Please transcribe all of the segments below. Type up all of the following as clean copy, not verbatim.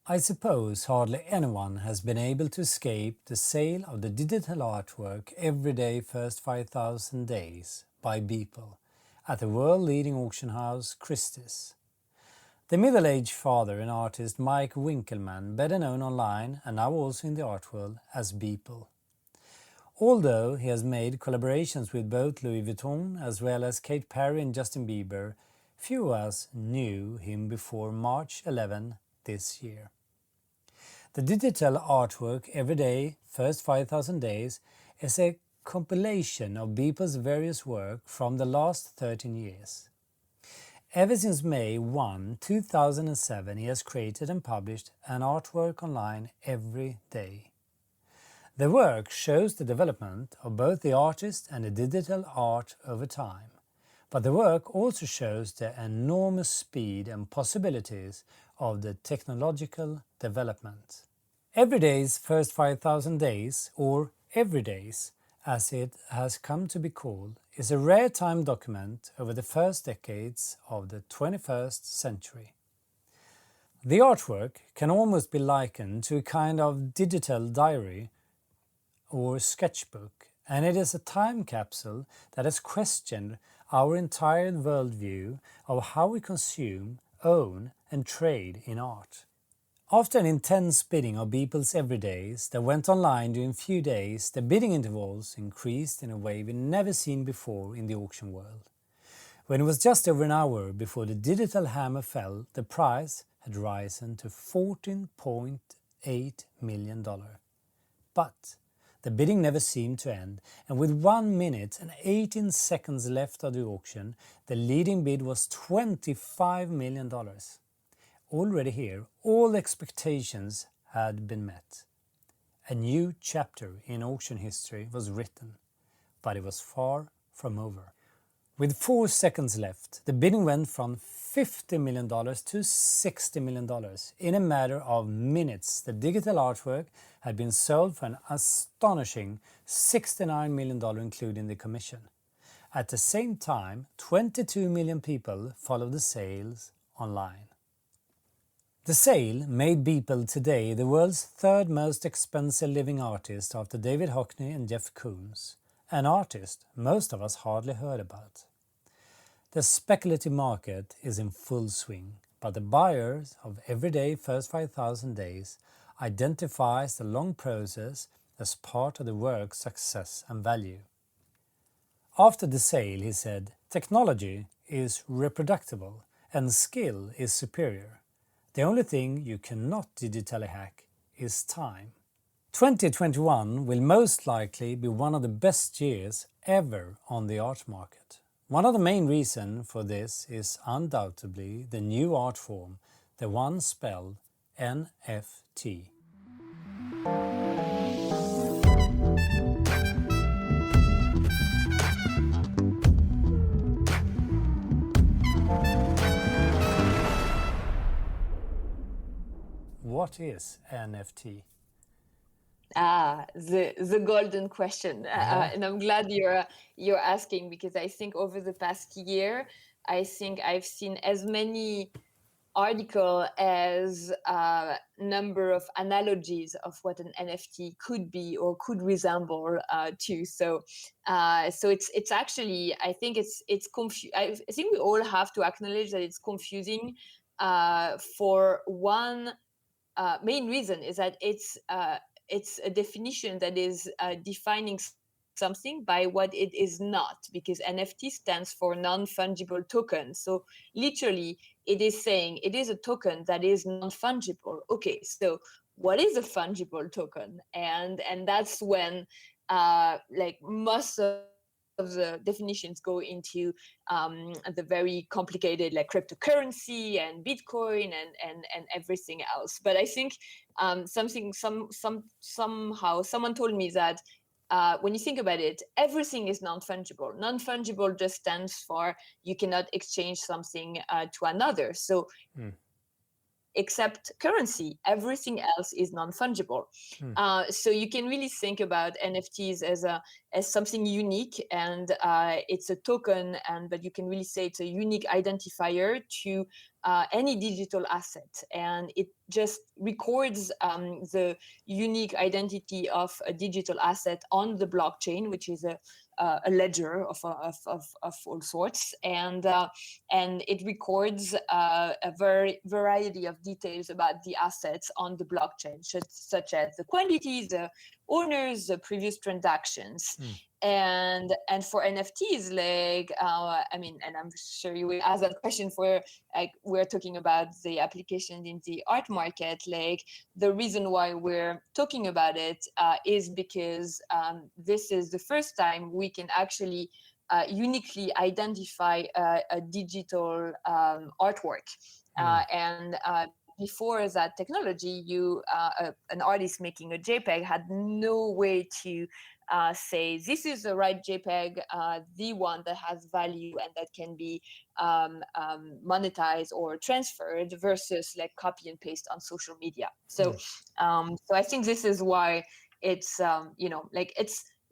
I suppose hardly anyone has been able to escape the sale of the digital artwork every day first 5,000 days by Beeple at the world-leading auction house Christie's. The middle-aged father and artist Mike Winkelmann, better known online and now also in the art world as Beeple. Although he has made collaborations with both Louis Vuitton as well as Katy Perry and Justin Bieber, few of us knew him before March 11 this year. The digital artwork every day, first 5,000 days, is a compilation of Beeple's various work from the last 13 years. Ever since May 1, 2007, he has created and published an artwork online every day. The work shows the development of both the artist and the digital art over time. But the work also shows the enormous speed and possibilities of the technological development. Every day's first 5,000 days, or Every Days, as it has come to be called, is a rare time document over the first decades of the 21st century. The artwork can almost be likened to a kind of digital diary or sketchbook, and it is a time capsule that has questioned our entire worldview of how we consume, own and trade in art. After an intense bidding of Beeple's Everydays that went online during a few days, the bidding intervals increased in a way we've never seen before in the auction world. When it was just over an hour before the digital hammer fell, the price had risen to $14.8 million. But the bidding never seemed to end, and with 1 minute and 18 seconds left of the auction, the leading bid was $25 million. Already here, all expectations had been met. A new chapter in auction history was written, but it was far from over. With 4 seconds left, the bidding went from $50 million to $60 million. In a matter of minutes, the digital artwork had been sold for an astonishing $69 million, including the commission. At the same time, 22 million people followed the sales online. The sale made Beeple today the world's third most expensive living artist after David Hockney and Jeff Koons, an artist most of us hardly heard about. The speculative market is in full swing, but the buyers of everyday first 5,000 days identifies the long process as part of the work's success and value. After the sale, he said, "Technology is reproducible and skill is superior. The only thing you cannot digitally hack is time." 2021 will most likely be one of the best years ever on the art market. One of the main reasons for this is undoubtedly the new art form, the one spelled NFT. What is NFT? The golden question, and I'm glad you're asking, because I think over the past year, I think I've seen as many article as number of analogies of what an NFT could be or could resemble to. So it's actually, I think it's I think we all have to acknowledge that it's confusing for one main reason, is that it's a definition that is defining something by what it is not, because NFT stands for non-fungible token. So literally, it is saying it is a token that is non-fungible. Okay, so what is a fungible token? And that's when like most of the definitions go into the very complicated, like cryptocurrency and Bitcoin and everything else. But I think somehow someone told me that when you think about it, everything is non-fungible. Non-fungible just stands for you cannot exchange something to another. So except currency. Everything else is non-fungible. So you can really think about NFTs as something unique, and it's a token, but you can really say it's a unique identifier to any digital asset, and it just records the unique identity of a digital asset on the blockchain, which is a ledger of all sorts, and it records a variety of details about the assets on the blockchain, such as the quantities, the owners, the previous transactions. And for NFTs, like I mean, and I'm sure you will ask that question for, like, we're talking about the application in the art market. Like, the reason why we're talking about it is because this is the first time we can actually uniquely identify a digital artwork. And before that technology, an artist making a JPEG had no way to say this is the right JPEG, the one that has value and that can be monetized or transferred, versus like copy and paste on social media. So so I think this is why it's like,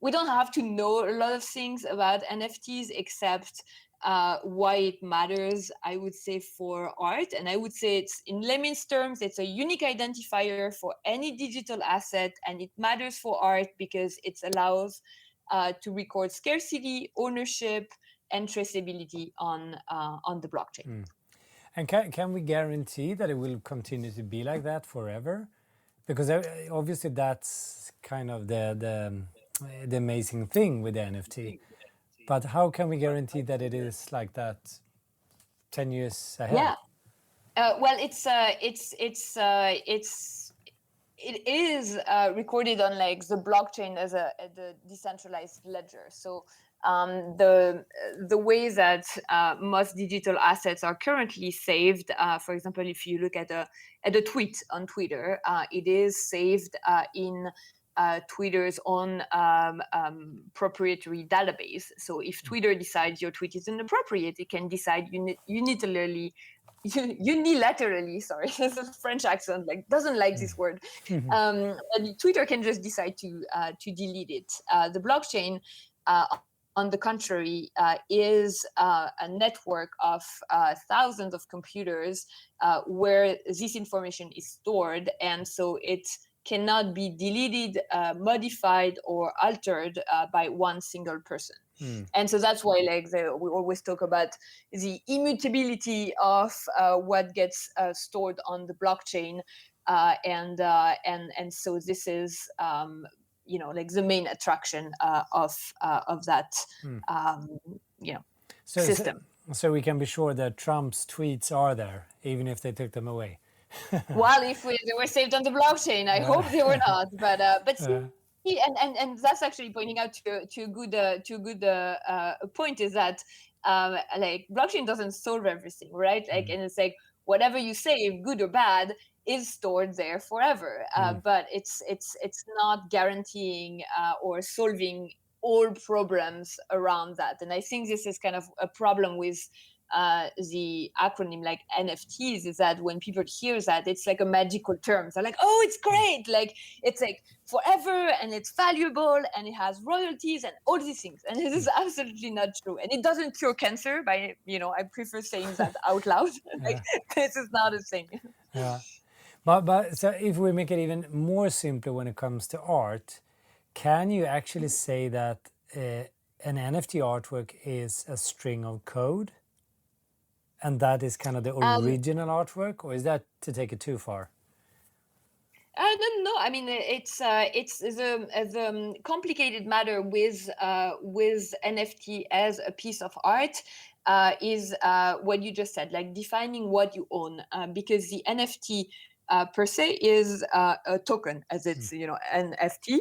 we don't have to know a lot of things about NFTs except why it matters, I would say, for art. And I would say, it's, in layman's terms, it's a unique identifier for any digital asset, and it matters for art because it allows to record scarcity, ownership, and traceability on the blockchain. And can we guarantee that it will continue to be like that forever? Because obviously that's kind of the amazing thing with the NFT. But how can we guarantee that it is like that 10 years ahead? Yeah. Well, it is recorded on like the blockchain as a decentralized ledger. So the way that most digital assets are currently saved, for example, if you look at a tweet on Twitter, it is saved in Twitter's own proprietary database. So if Twitter decides your tweet is inappropriate, it can decide unilaterally, sorry, this is French accent, like, doesn't like this word. But Twitter can just decide to delete it. The blockchain, on the contrary, is a network of thousands of computers where this information is stored, and so it cannot be deleted, modified, or altered by one single person. And so that's why, like, we always talk about the immutability of what gets stored on the blockchain, and so this is like the main attraction of that system. So we can be sure that Trump's tweets are there, even if they took them away. Well, if they were saved on the blockchain, I hope they were not. But see, and that's actually pointing out to a good point, is that like, blockchain doesn't solve everything, right? Like, and it's like, whatever you save, good or bad, is stored there forever. But it's not guaranteeing or solving all problems around that. And I think this is kind of a problem with the acronym like NFTs, is that when people hear that, it's like a magical term. They're like, oh, it's great, like, it's like forever, and it's valuable, and it has royalties and all these things. And it is absolutely not true. And it doesn't cure cancer. I prefer saying that out loud. Like, this is not a thing. Yeah. But so if we make it even more simpler when it comes to art, can you actually say that an NFT artwork is a string of code? And that is kind of the original artwork, or is that to take it too far? No, I mean, it's a complicated matter with NFT as a piece of art, is what you just said, like defining what you own, because the NFT per se is a token, as it's NFT.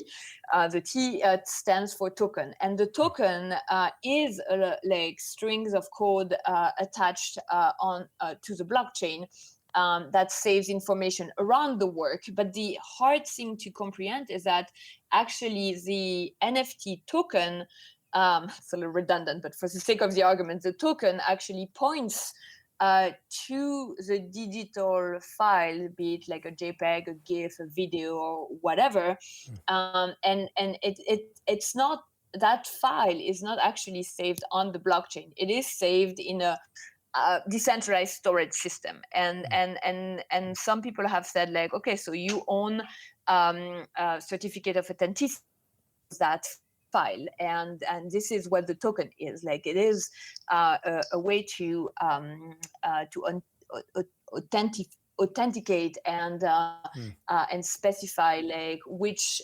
The T stands for token, and the token is like strings of code attached on to the blockchain. That saves information around the work. But the hard thing to comprehend is that actually the NFT token, it's a little redundant, but for the sake of the argument, the token actually points to the digital file, be it like a JPEG, a GIF, a video, or whatever. It's not, that file is not actually saved on the blockchain. It is saved in a decentralized storage system, and some people have said like, okay, so you own a certificate of authenticity that file, and this is what the token is. Like, it is a way to authenticate and specify like which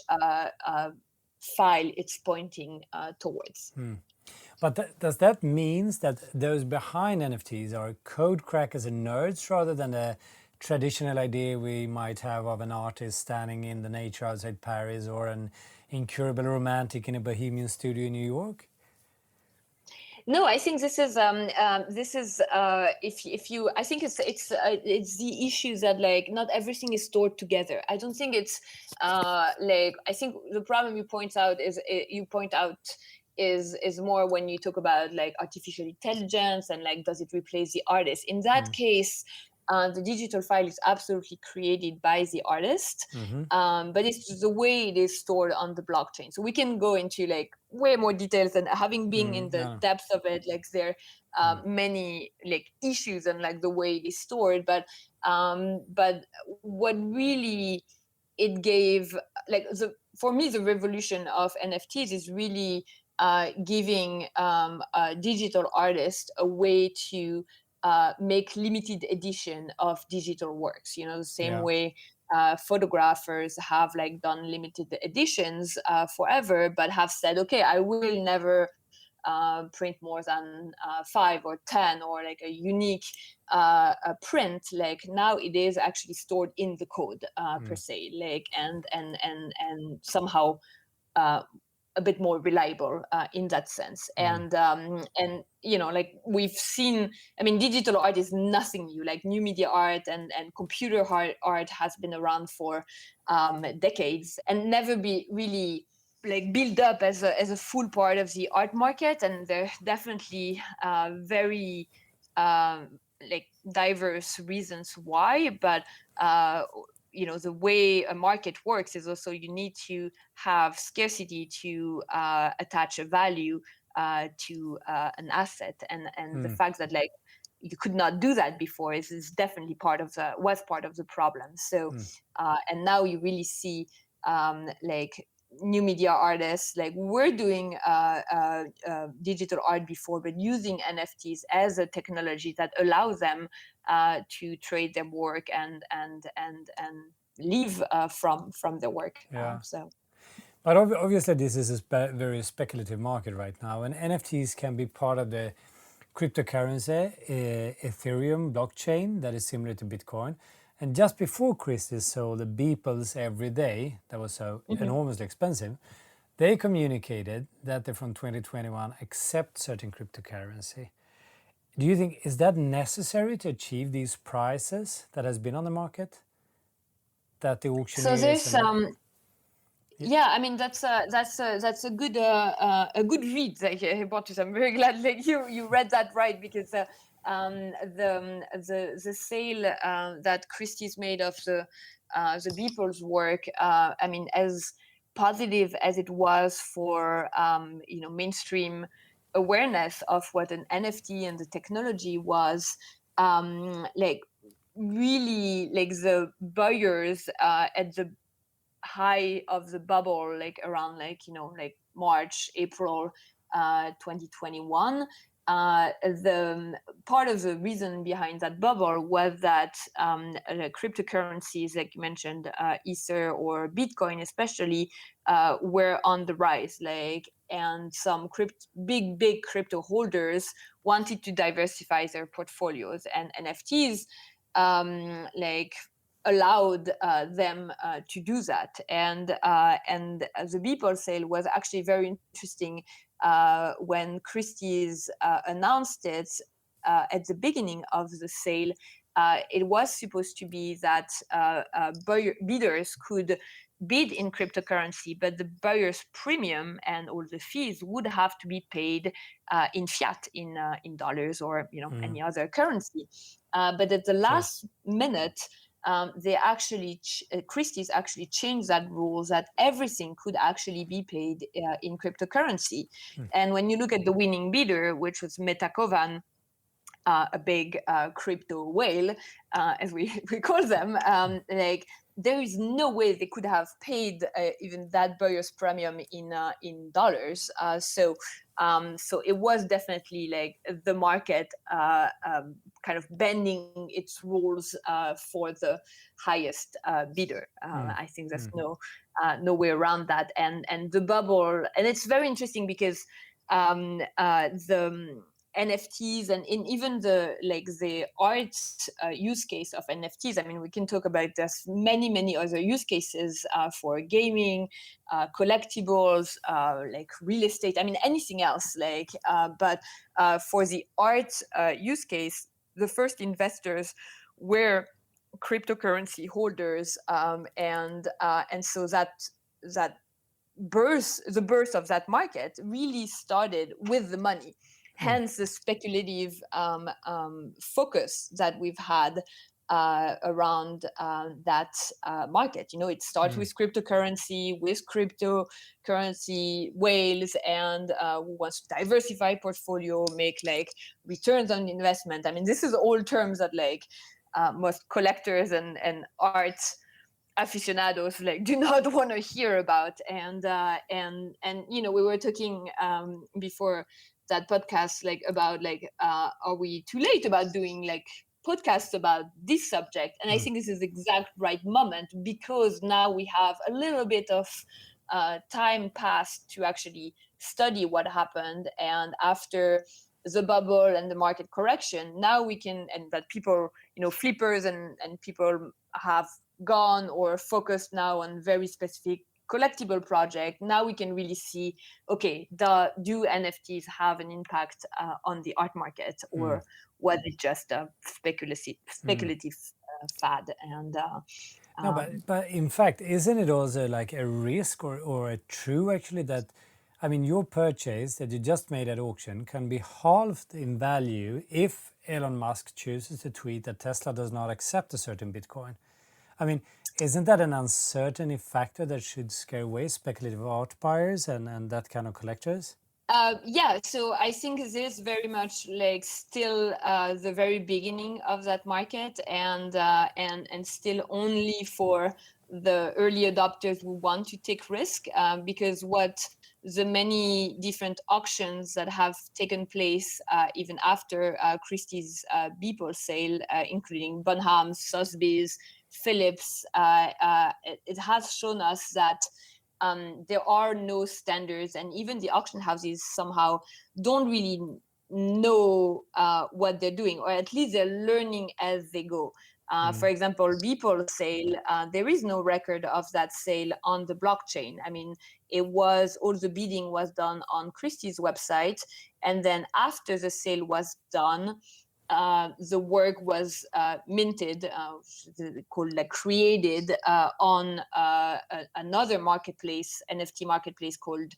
file it's pointing towards. But does that mean that those behind NFTs are code crackers and nerds rather than the traditional idea we might have of an artist standing in the nature outside Paris or an incurable romantic in a bohemian studio in New York? No, I think this is if you, I think it's the issue that like not everything is stored together. I don't think it's like, I think the problem you point out is more when you talk about like artificial intelligence and like, does it replace the artist? In that case, the digital file is absolutely created by the artist, but it's the way it is stored on the blockchain. So we can go into like way more details, and having been in the depths of it, like there are many like issues and like the way it is stored. But what really it gave, like, for me, the revolution of NFTs is really giving digital artists a way to make limited edition of digital works. You know, the same way photographers have like done limited editions forever, but have said, okay, I will never print more than 5 or 10 or like a unique a print. Like, now it is actually stored in the code per se, like, and somehow a bit more reliable in that sense. And you know, like we've seen, I mean, digital art is nothing new. Like new media art and computer art has been around for decades and never be really like build up as a full part of the art market. And they're definitely very like diverse reasons why, but you know, the way a market works is also you need to have scarcity to attach a value to an asset, and the fact that like you could not do that before is definitely was part of the problem. So and now you really see like new media artists, like we're doing digital art before, but using NFTs as a technology that allows them to trade their work and live from their work. So. But obviously, this is a very speculative market right now, and NFTs can be part of the cryptocurrency, Ethereum blockchain that is similar to Bitcoin. And just before Christie sold the Beeples every day, that was so enormously expensive, they communicated that they from 2021 accept certain cryptocurrency. Do you think, is that necessary to achieve these prices that has been on the market? That the auctioneers... So there's yeah, I mean that's a good read that you brought to. I'm very glad like you read that right, because the sale that Christie's made of the Beeple's work, I mean, as positive as it was for you know, mainstream awareness of what an NFT and the technology was, like really like the buyers at the high of the bubble, like around like, you know, like March, April 2021. The part of the reason behind that bubble was that cryptocurrencies, like you mentioned, Ether or Bitcoin especially, were on the rise. Like, and some big crypto holders wanted to diversify their portfolios, and NFTs like allowed them to do that. And the Beeple sale was actually very interesting when Christie's announced it at the beginning of the sale. It was supposed to be that bidders could bid in cryptocurrency, but the buyer's premium and all the fees would have to be paid in fiat, in dollars, or any other currency. But at the last minute, they actually Christie's actually changed that rule that everything could actually be paid in cryptocurrency. And when you look at the winning bidder, which was Metakovan, a big crypto whale, as we call them, like there is no way they could have paid even that buyer's premium in dollars. So it was definitely like the market kind of bending its rules for the highest bidder. I think there's no way around that. And the bubble, and it's very interesting because the NFTs and in even the art use case of NFTs. I mean, we can talk about there's many other use cases for gaming, collectibles, like real estate. I mean, anything else. But for the art use case, the first investors were cryptocurrency holders, and so that the birth of that market really started with the money. Hence the speculative focus that we've had around that market. It starts with cryptocurrency, whales, and who wants to diversify portfolio, make like returns on investment. I mean, this is all terms that most collectors and art aficionados do not want to hear about. And we were talking before that podcast about are we too late about doing podcasts about this subject? And I think this is the exact right moment, because now we have a little bit of time passed to actually study what happened. And after the bubble and the market correction, now we can, and that people, flippers and people have gone or focused now on very specific collectible project. Now we can really see, okay, do NFTs have an impact on the art market, or was it just a speculative fad? And no, but in fact, isn't it also like a risk or a true actually that, I mean, your purchase that you just made at auction can be halved in value if Elon Musk chooses to tweet that Tesla does not accept a certain Bitcoin? I mean, isn't that an uncertainty factor that should scare away speculative art buyers and that kind of collectors? Yeah, so I think this is very much still the very beginning of that market, and still only for the early adopters who want to take risk, because what the many different auctions that have taken place even after Christie's Beeple sale, including Bonhams, Sotheby's, Phillips, it has shown us that there are no standards, and even the auction houses somehow don't really know what they're doing, or at least they're learning as they go. For example, Beeple sale, there is no record of that sale on the blockchain. I mean, all the bidding was done on Christie's website, and then after the sale was done, the work was minted, created on another marketplace, NFT marketplace called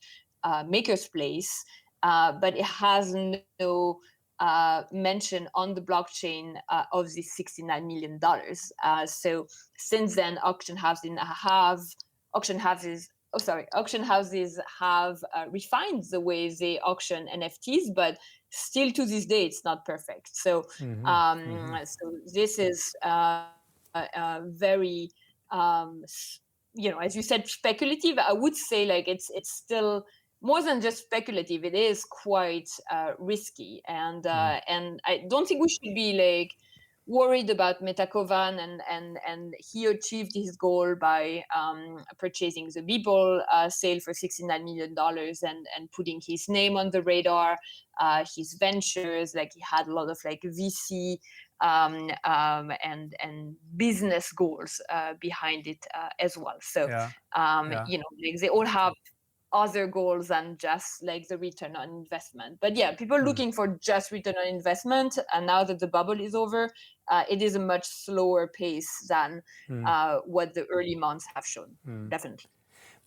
Maker's Place, but it has no mention on the blockchain of the $69 million. So since then, auction houses have refined the way they auction NFTs, but still to this day, it's not perfect. So, so this is very, as you said, speculative. I would say it's still more than just speculative. It is quite risky, and I don't think we should be worried about Metakovan, and he achieved his goal by purchasing the Beeple sale for $69 million and putting his name on the radar, his ventures, he had a lot of VC and business goals behind it as well. So they all have other goals than just the return on investment. But yeah, people looking for just return on investment, and now that the bubble is over, it is a much slower pace than what the early months have shown, definitely.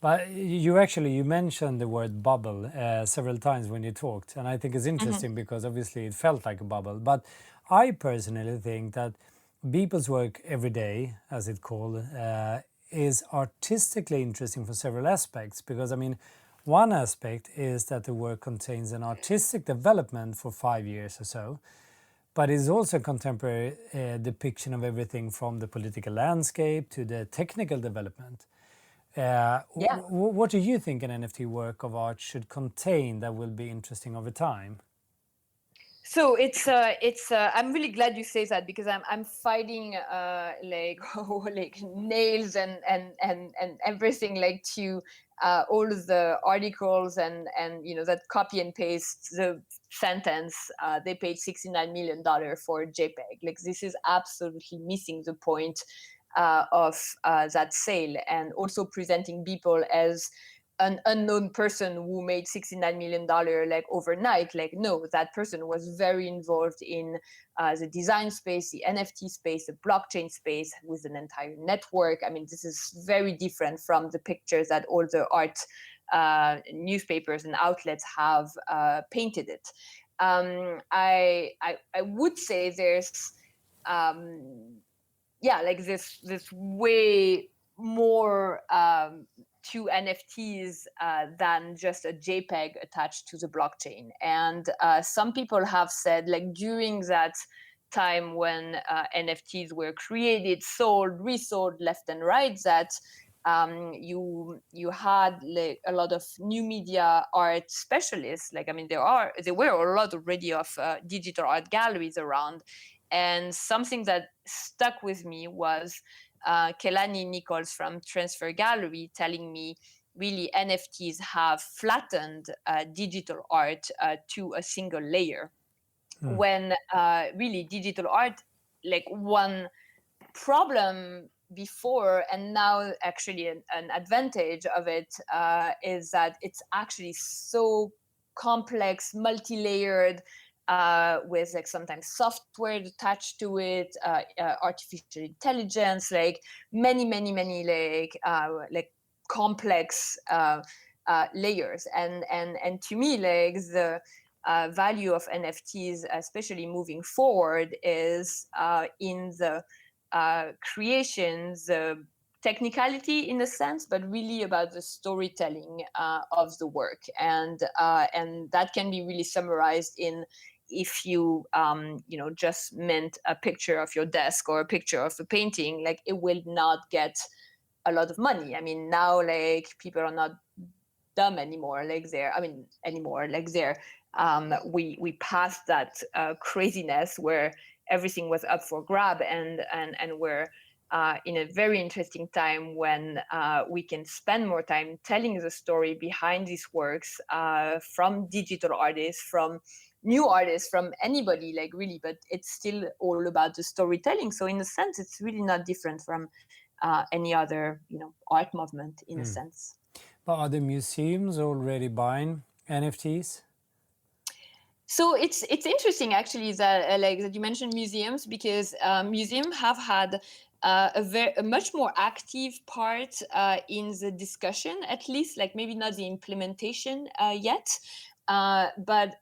But you mentioned the word bubble several times when you talked, and I think it's interesting because obviously it felt like a bubble. But I personally think that people's work every day, as it's called, is artistically interesting for several aspects. Because I mean, one aspect is that the work contains an artistic development for 5 years or so, but it's also a contemporary depiction of everything from the political landscape to the technical development. What do you think an NFT work of art should contain that will be interesting over time? So it's I'm really glad you say that, because I'm fighting like like nails and everything, like to all of the articles and that copy and paste the sentence, they paid $69 million for JPEG. Like, this is absolutely missing the point of that sale, and also presenting people as an unknown person who made $69 million like overnight. Like, no, that person was very involved in the design space, the NFT space, the blockchain space, with an entire network. I mean, this is very different from the pictures that all the art newspapers and outlets have painted it. I would say there's like this way more to NFTs than just a JPEG attached to the blockchain. And some people have said, like, during that time when NFTs were created, sold, resold left and right, that you had like a lot of new media art specialists. Like, I mean, there were a lot already of digital art galleries around. And something that stuck with me was Kelani Nichols from Transfer Gallery telling me, really, NFTs have flattened digital art to a single layer. When really digital art, like, one problem before and now actually an advantage of it is that it's actually so complex, multi-layered, with like sometimes software attached to it, artificial intelligence, like many like complex layers. And to me, like, the value of NFTs, especially moving forward, is in the creations, the technicality in a sense, but really about the storytelling of the work. And that can be really summarized in, if you just mint a picture of your desk or a picture of a painting, like, it will not get a lot of money. I mean, now, like, people are not dumb anymore. Like, we passed that craziness where everything was up for grab, and we're in a very interesting time when we can spend more time telling the story behind these works, from digital artists, from new artists, from anybody, like, really. But it's still all about the storytelling. So in a sense, it's really not different from any other art movement, in a sense. But are the museums already buying NFTs? So it's interesting, actually, that like that you mentioned museums, because museums have had a much more active part in the discussion, at least, like, maybe not the implementation yet, but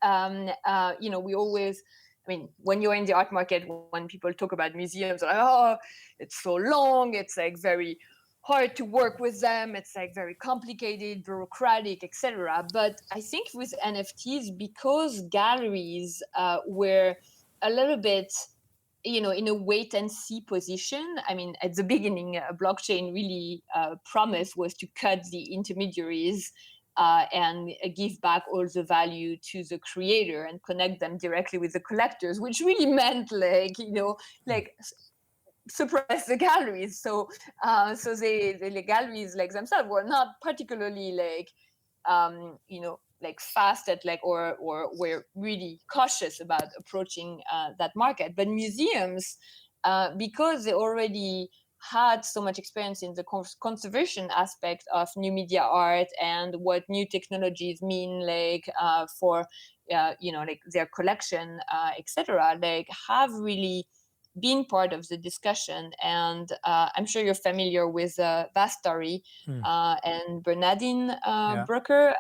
we always, I mean, when you're in the art market, when people talk about museums, they're like, oh, it's so long, it's like very hard to work with them, it's like very complicated, bureaucratic, etc. But I think with NFTs, because galleries were a little bit in a wait and see position. I mean, at the beginning, blockchain really promise was to cut the intermediaries and give back all the value to the creator and connect them directly with the collectors, which really meant, like suppress the galleries. So the galleries, like, themselves were not particularly like fast at, like, or were really cautious about approaching that market. But museums, because they already had so much experience in the conservation aspect of new media art and what new technologies mean, like for like their collection, etc., like, have really been part of the discussion. And I'm sure you're familiar with Vastory and Bernardine Brucker.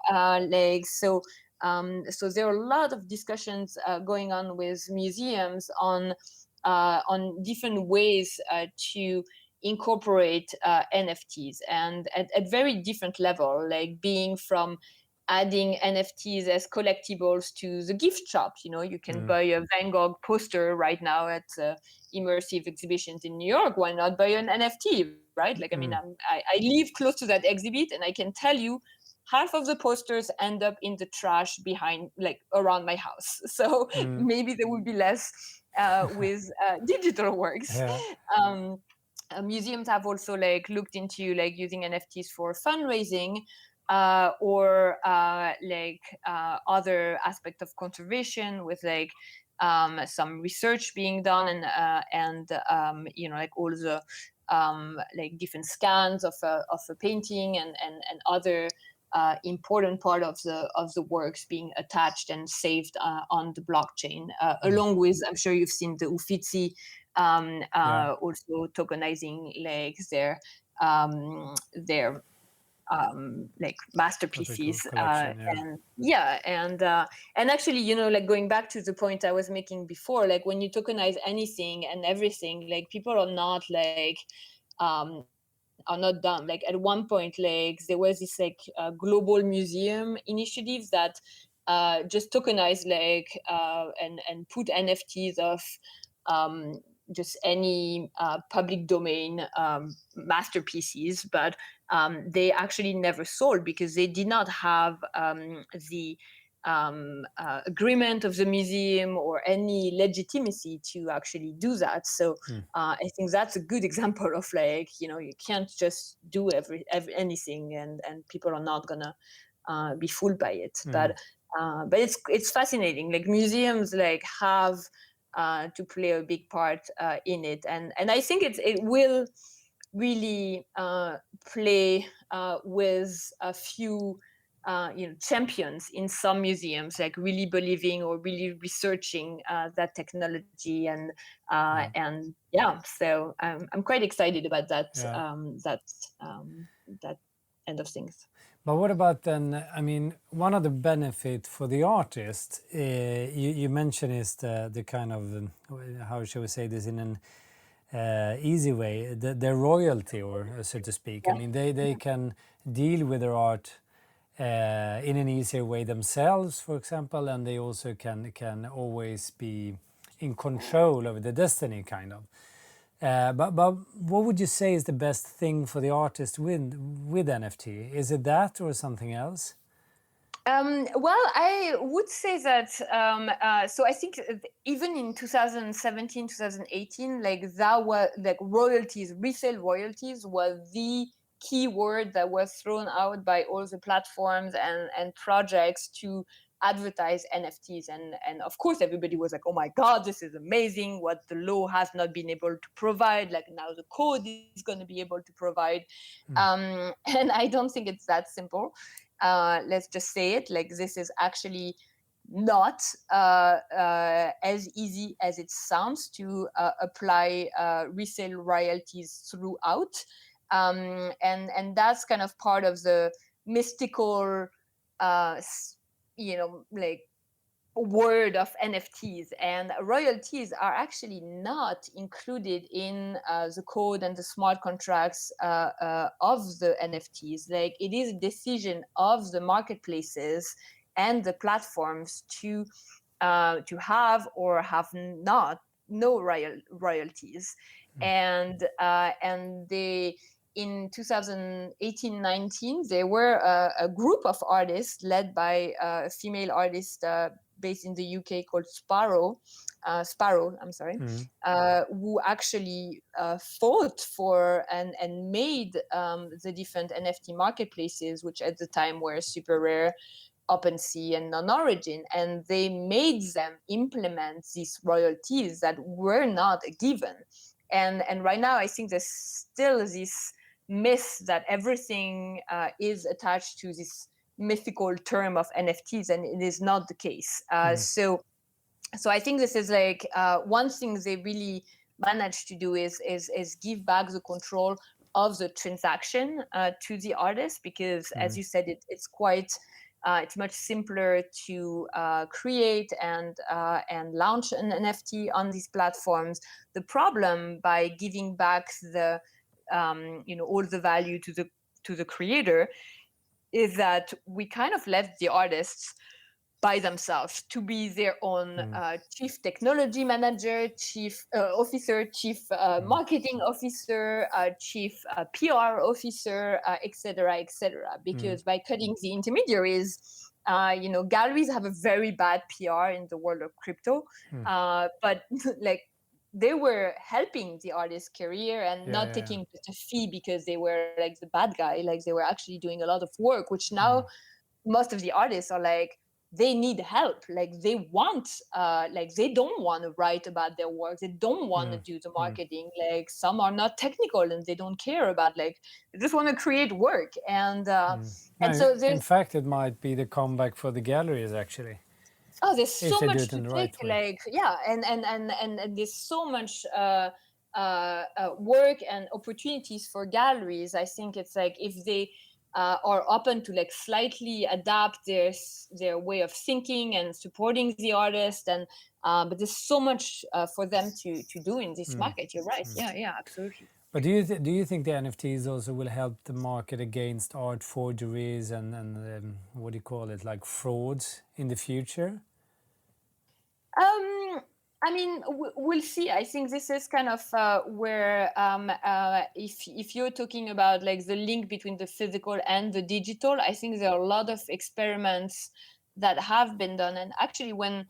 So there are a lot of discussions going on with museums on different ways to incorporate NFTs, and at very different level, like being from adding NFTs as collectibles to the gift shop. You can buy a Van Gogh poster right now at immersive exhibitions in New York. Why not buy an NFT, right? Like, I mean, I live close to that exhibit, and I can tell you half of the posters end up in the trash behind, like, around my house. So maybe there would be less with digital works. Yeah. Museums have also like looked into like using NFTs for fundraising, or other aspect of conservation, with like some research being done, and like all the like different scans of a painting, and other important part of the works being attached and saved on the blockchain, along with, I'm sure you've seen the Uffizi also tokenizing like their like masterpieces, collection, and actually, like going back to the point I was making before, like when you tokenize anything and everything, like people are not dumb. Like at one point, like there was this like global museum initiative that just tokenized like and put NFTs of just any public domain masterpieces, but they actually never sold because they did not have the agreement of the museum or any legitimacy to actually do that. So I think that's a good example of like, you can't just do anything, and people are not gonna be fooled by it. But it's fascinating. Like museums like have to play a big part in it, and I think it will really play with a few champions in some museums, like really believing or really researching that technology, and so I'm quite excited about that that end of things. But what about then, I mean, one of the benefit for the artist, you mentioned is the kind of, how shall we say this in an easy way, the royalty, or so to speak. I mean, they can deal with their art in an easier way themselves, for example, and they also can always be in control of the destiny, kind of. But what would you say is the best thing for the artist with NFT? Is it that or something else? Well, I would say that, so I think even in 2017, 2018, like that was like royalties, resale royalties was the key word that was thrown out by all the platforms and projects to advertise NFTs. And of course, everybody was like, oh my God, this is amazing, what the law has not been able to provide. Like now the code is going to be able to provide. And I don't think it's that simple. Let's just say it, like this is actually not as easy as it sounds to apply resale royalties throughout, and that's kind of part of the mystical like word of NFTs, and royalties are actually not included in the code and the smart contracts of the NFTs. Like it is a decision of the marketplaces and the platforms to have or have not no royalties, and they in 2018-19 there were a group of artists led by a female artist based in the UK called Sparrow, I'm sorry, who actually fought for and made the different NFT marketplaces, which at the time were Super Rare, OpenSea, and Non-Origin, and they made them implement these royalties that were not a given. And right now, I think there's still this myth that everything is attached to this mythical term of NFTs, and it is not the case. So I think this is like one thing they really managed to do is give back the control of the transaction to the artist, because as you said, it's quite it's much simpler to create and launch an NFT on these platforms. The problem by giving back the all the value to the creator is that we kind of left the artists by themselves to be their own chief technology manager, chief officer, chief marketing officer, chief PR officer, etc., etc. Because by cutting the intermediaries, galleries have a very bad PR in the world of crypto, but like they were helping the artist's career and not taking just a fee because they were like the bad guy. Like they were actually doing a lot of work, which now most of the artists are like, they need help. Like they want like they don't want to write about their work, they don't want to do the marketing. Like some are not technical and they don't care about, like they just want to create work. And so in there's fact, it might be the comeback for the galleries, actually, there's if so they do much it to in the take, right way. like and there's so much work and opportunities for galleries. I think it's like if they are open to like slightly adapt their way of thinking and supporting the artist, and but there's so much for them to do in this market. You're right. Yeah, absolutely. But do you think the NFTs also will help the market against art forgeries and what do you call it, like frauds in the future? I mean, we'll see. I think this is kind of where, if you're talking about like the link between the physical and the digital, I think there are a lot of experiments that have been done. And actually, when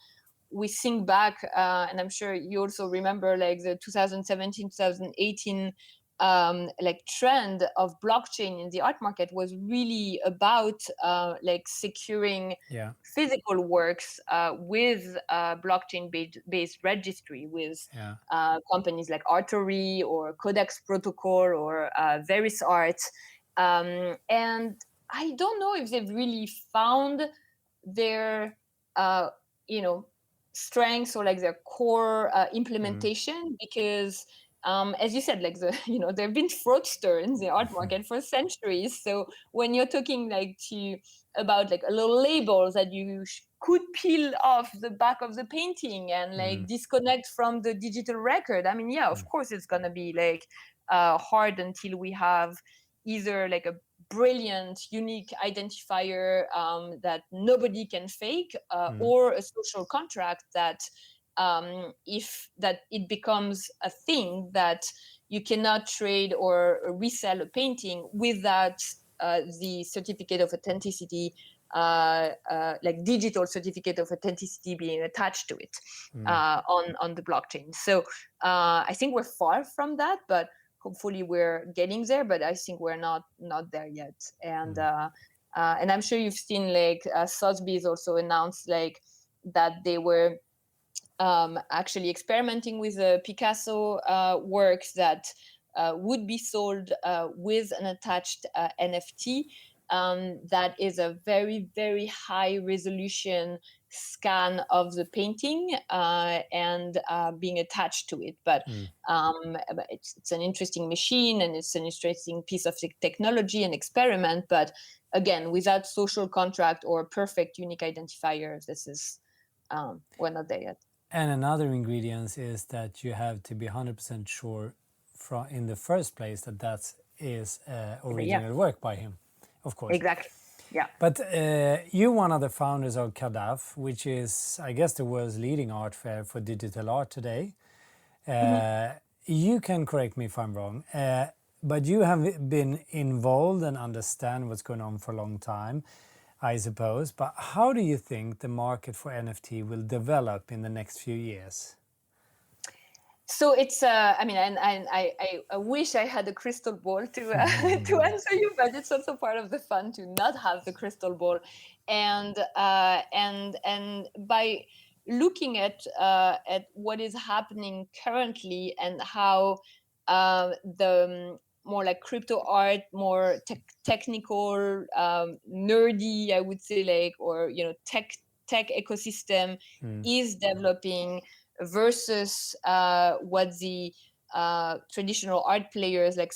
we think back, and I'm sure you also remember, like the 2017, 2018 like trend of blockchain in the art market was really about like securing physical works with blockchain based registry, with companies like Artory or Codex Protocol or Veris Art. And I don't know if they've really found their strengths or like their core implementation, because as you said, like there have been fraudsters in the art market for centuries. So when you're talking like about like a little label that you could peel off the back of the painting and like disconnect from the digital record, I mean, yeah, of course it's gonna be like hard until we have either like a brilliant unique identifier that nobody can fake, or a social contract that if that it becomes a thing that you cannot trade or resell a painting without the certificate of authenticity, like digital certificate of authenticity being attached to it on the blockchain. So I think we're far from that, but hopefully we're getting there. But I think we're not there yet. And I'm sure you've seen like Sotheby's also announced like that they were actually experimenting with Picasso works that would be sold with an attached NFT. That is a very, very high resolution scan of the painting and being attached to it. But it's an interesting machine and it's an interesting piece of technology and experiment. But again, without social contract or perfect unique identifier, this is we're not there yet. And another ingredient is that you have to be 100% sure in the first place that is original work by him, of course. Exactly. Yeah. But you're one of the founders of CADAF, which is, I guess, the world's leading art fair for digital art today. You can correct me if I'm wrong, but you have been involved and understand what's going on for a long time, I suppose. But how do you think the market for NFT will develop in the next few years? So it's I mean, and I wish I had a crystal ball to answer you, but it's also part of the fun to not have the crystal ball. And by looking at what is happening currently and how the more like crypto art, more technical, nerdy, I would say, like, or tech ecosystem is developing. versus what the traditional art players like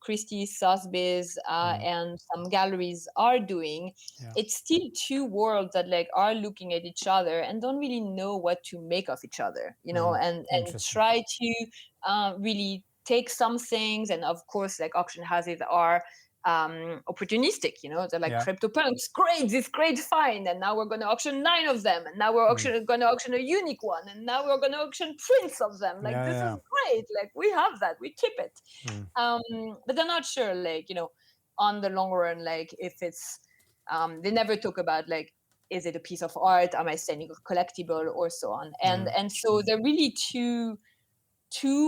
Christie, Sotheby's, and some galleries are doing. Yeah. It's still two worlds that like are looking at each other and don't really know what to make of each other, and Interesting. try to really take some things. And of course, like auction houses are opportunistic, they're like Yeah. CryptoPunks, great, this great find, and now we're going to auction 9 of them, and now we're going to auction a unique one, and now we're going to auction prints of them. Like, Yeah. this is Yeah. great, like we have that, we keep it. But they're not sure, like, on the long run, like if it's they never talk about like, is it a piece of art, am I selling a collectible, or so on. And so there are really two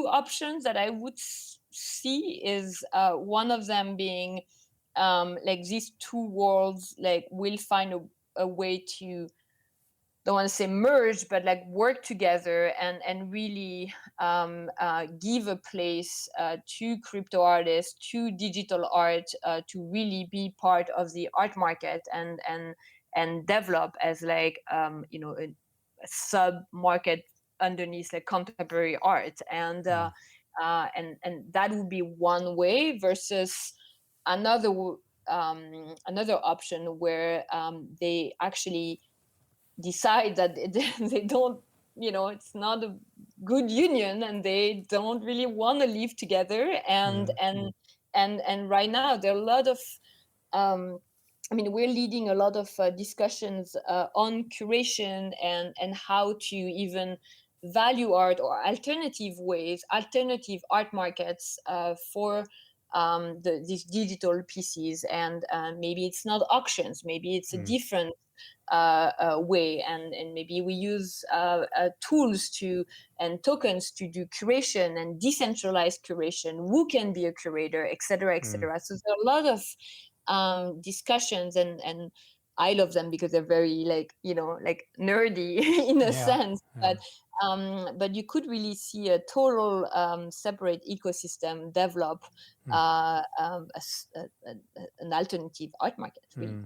options that I would see. Is one of them being like these two worlds like will find a way to, don't want to say merge, but like work together and really give a place to crypto artists, to digital art, to really be part of the art market and develop as like a sub market underneath like contemporary art. And that would be one way versus another another option where they actually decide that they don't, it's not a good union, and they don't really want to live together. And right now there are a lot of um, I mean, we're leading a lot of discussions on curation and how to even value art, or alternative ways, alternative art markets for these digital pieces. And maybe it's not auctions, maybe it's a different way, and maybe we use tools to and tokens to do curation and decentralized curation. Who can be a curator, etc., etc. So there are a lot of discussions, and I love them because they're very like like nerdy in a Yeah. sense. But you could really see a total separate ecosystem develop an alternative art market, really.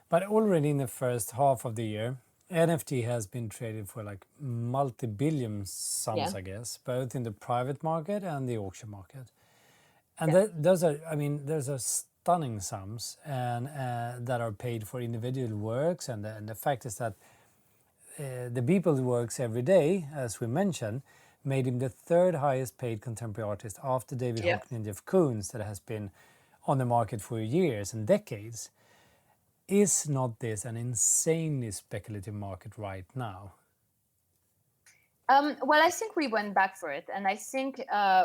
But already in the first half of the year, NFT has been traded for like multi-billion sums, Yeah. I guess, both in the private market and the auction market. And Yeah. those are, I mean, those are stunning sums, and that are paid for individual works. And the fact is that the people who works every day, as we mentioned, made him the third highest paid contemporary artist after David Yeah. Hockney and Jeff Koons, that has been on the market for years and decades. Is not this an insanely speculative market right now? Well, I think we went back for it, and I think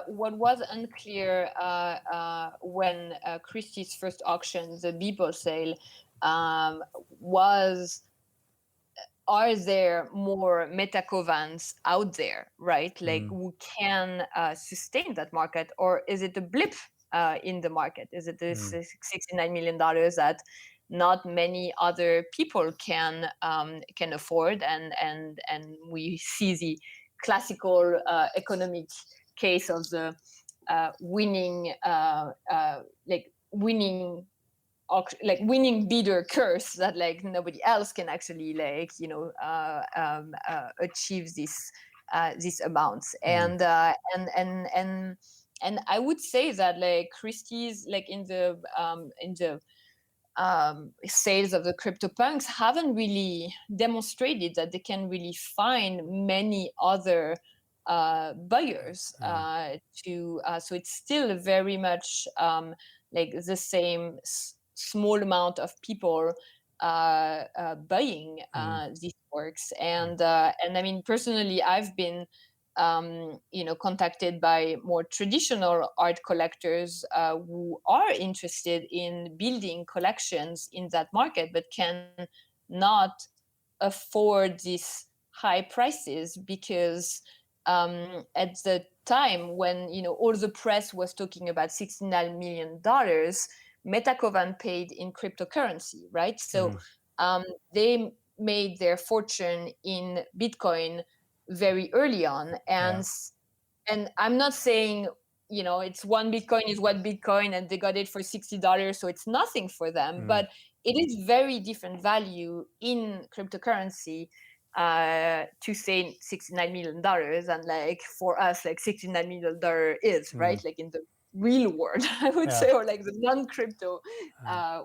what was unclear when Christie's first auction, the Beeple sale, was, are there more metacovans out there, right? Like, who can sustain that market, or is it a blip in the market? Is it this $69 million that not many other people can afford? And we see the classical economic case of the winning like winning like winning bidder curse, that like nobody else can actually like achieve these amounts. And I would say that like Christie's, like in the sales of the CryptoPunks, haven't really demonstrated that they can really find many other buyers to so it's still very much like the same small amount of people buying these works. And I mean, personally, I've been contacted by more traditional art collectors who are interested in building collections in that market, but can not afford these high prices because at the time when all the press was talking about $69 million, Metacovan paid in cryptocurrency, right? So they made their fortune in Bitcoin very early on. Yeah. And I'm not saying it's one Bitcoin is one Bitcoin and they got it for $60, so it's nothing for them, but it is very different value in cryptocurrency to say $69 million, and like for us, like $69 million is right, like in the real world, I would say, or like the non-crypto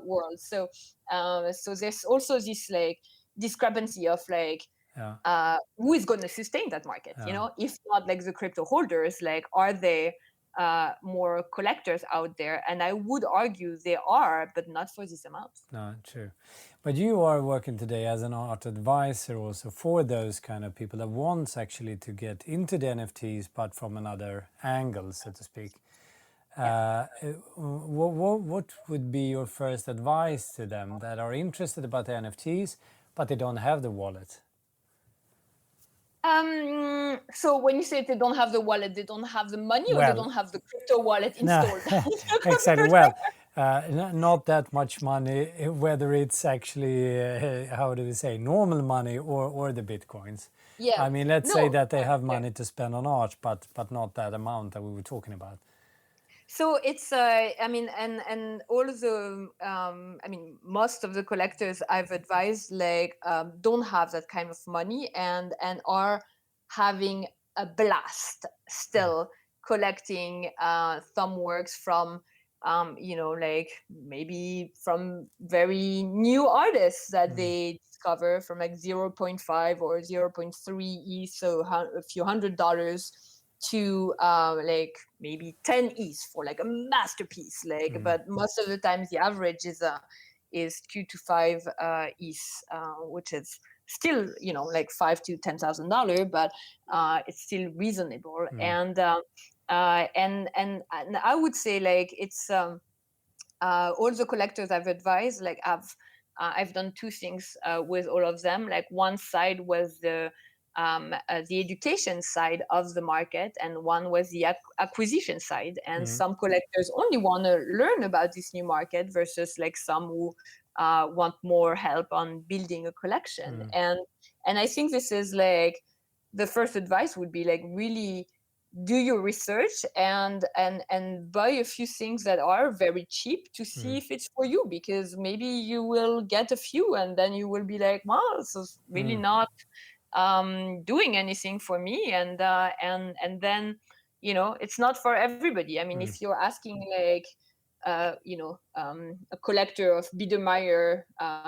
world. So so there's also this like discrepancy of like who is going to sustain that market, you know, if not like the crypto holders, like are they more collectors out there? And I would argue they are, but not for this amount. No, true. But you are working today as an art advisor also for those kind of people that wants actually to get into the NFTs, but from another angle, so to speak. What would be your first advice to them that are interested about the NFTs, but they don't have the wallet? So when you say they don't have the wallet, they don't have the money, or they don't have the crypto wallet installed? No, exactly. Well, not that much money, whether it's actually, how do we say, normal money or the Bitcoins. Yeah. I mean, let's say that they have money to spend on art, but not that amount that we were talking about. So it's I mean, and all the I mean, most of the collectors I've advised like don't have that kind of money, and are having a blast still collecting some works from you know, like maybe from very new artists that they discover from like 0.5 or 0.3 ETH, so a few $100, to like maybe 10 ETH for like a masterpiece, like but most of the times the average is 2 to 5 ETH, which is still, you know, like $5,000 to $10,000, but it's still reasonable. And I would say like it's all the collectors I've advised, like I've done two things with all of them. Like one side was the education side of the market, and one was the acquisition side. And some collectors only want to learn about this new market versus like some who want more help on building a collection. And I think this is like the first advice would be like really do your research and buy a few things that are very cheap to see if it's for you, because maybe you will get a few and then you will be like, wow, this is really not doing anything for me, and then, you know, it's not for everybody. I mean, if you're asking like you know, a collector of Biedermeier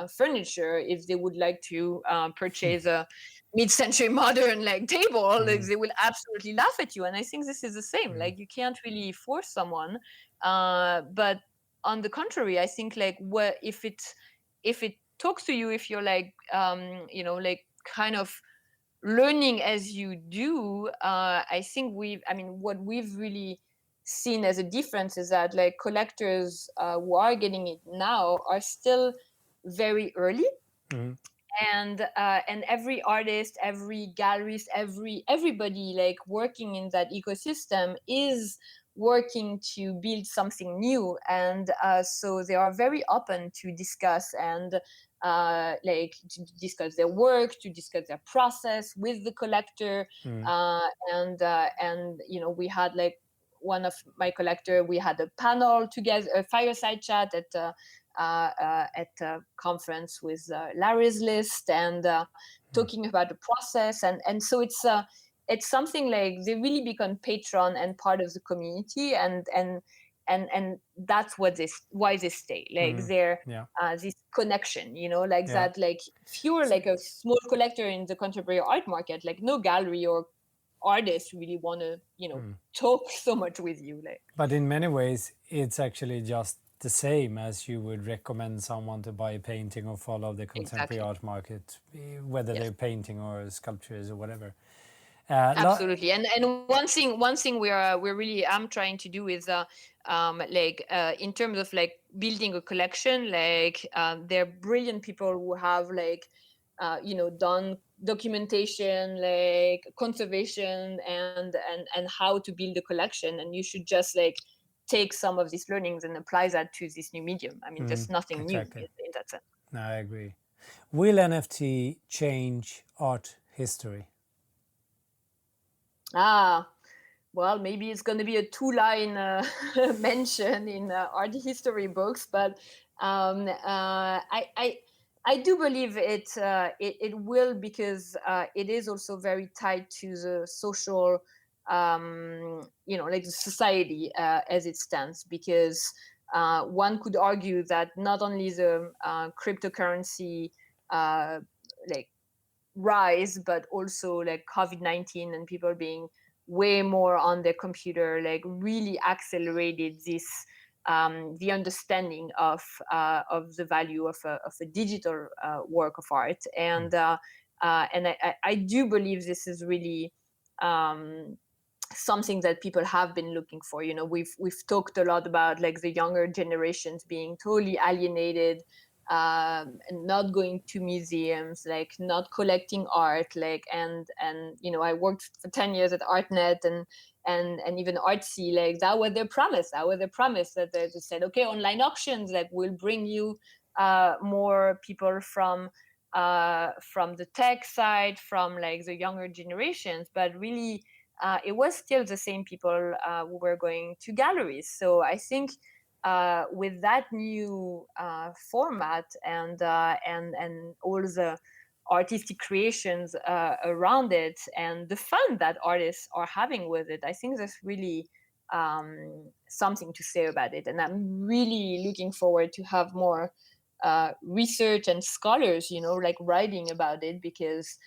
furniture, if they would like to purchase a mid-century modern like table, like, they will absolutely laugh at you. And I think this is the same. Like, you can't really force someone, but on the contrary, I think like if it talks to you, if you're like you know, like kind of learning as you do, I think what we've really seen as a difference is that like collectors who are getting it now are still very early. And every artist, every gallerist, everybody like working in that ecosystem is working to build something new, and so they are very open to discuss and like to discuss their work, to discuss their process with the collector. And you know, we had like one of my collector, we had a panel together, a fireside chat at a conference with Larry's List, and talking about the process, and so it's something like they really become patron and part of the community, and that's why they stay, like they're this connection, you know, like that. Like if you're like a small collector in the contemporary art market, like no gallery or artist really want to, you know, talk so much with you. Like, but in many ways it's actually just the same as you would recommend someone to buy a painting or follow the contemporary art market, whether they're painting or sculptures or whatever. Absolutely. And one thing we're really I'm trying to do is in terms of like building a collection, like there are brilliant people who have like you know, done documentation, like conservation, and how to build a collection, and you should just like take some of these learnings and apply that to this new medium. I mean, there's nothing new in that sense. No, I agree. Will NFT change art history? Well, maybe it's going to be a 2-line mention in art history books, but I I do believe it will, because it is also very tied to the social, like the society as it stands. Because one could argue that not only the cryptocurrency uh, like rise, but also like COVID-19 and people being way more on their computer, like really accelerated this, the understanding of the value of a digital work of art. And I do believe this is really something that people have been looking for. We've talked a lot about like the younger generations being totally alienated, and not going to museums, like not collecting art, like and I worked for 10 years at ArtNet and even Artsy. Like that was their promise. That they just said, okay, online auctions like will bring you more people from the tech side, from like the younger generations. But really, it was still the same people who were going to galleries. So I think with that new format and all the artistic creations around it, and the fun that artists are having with it, I think there's really something to say about it. And I'm really looking forward to have more research and scholars, like writing about it, because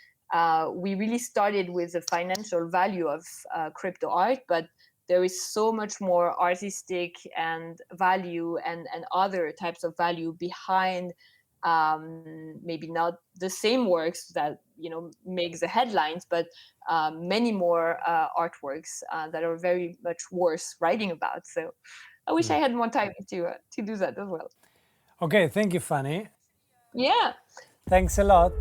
we really started with the financial value of crypto art, but there is so much more artistic and value and other types of value behind, maybe not the same works that make the headlines, but many more artworks that are very much worth writing about. So I wish I had more time to do that as well. Okay, thank you, Fanny. Yeah. Thanks a lot.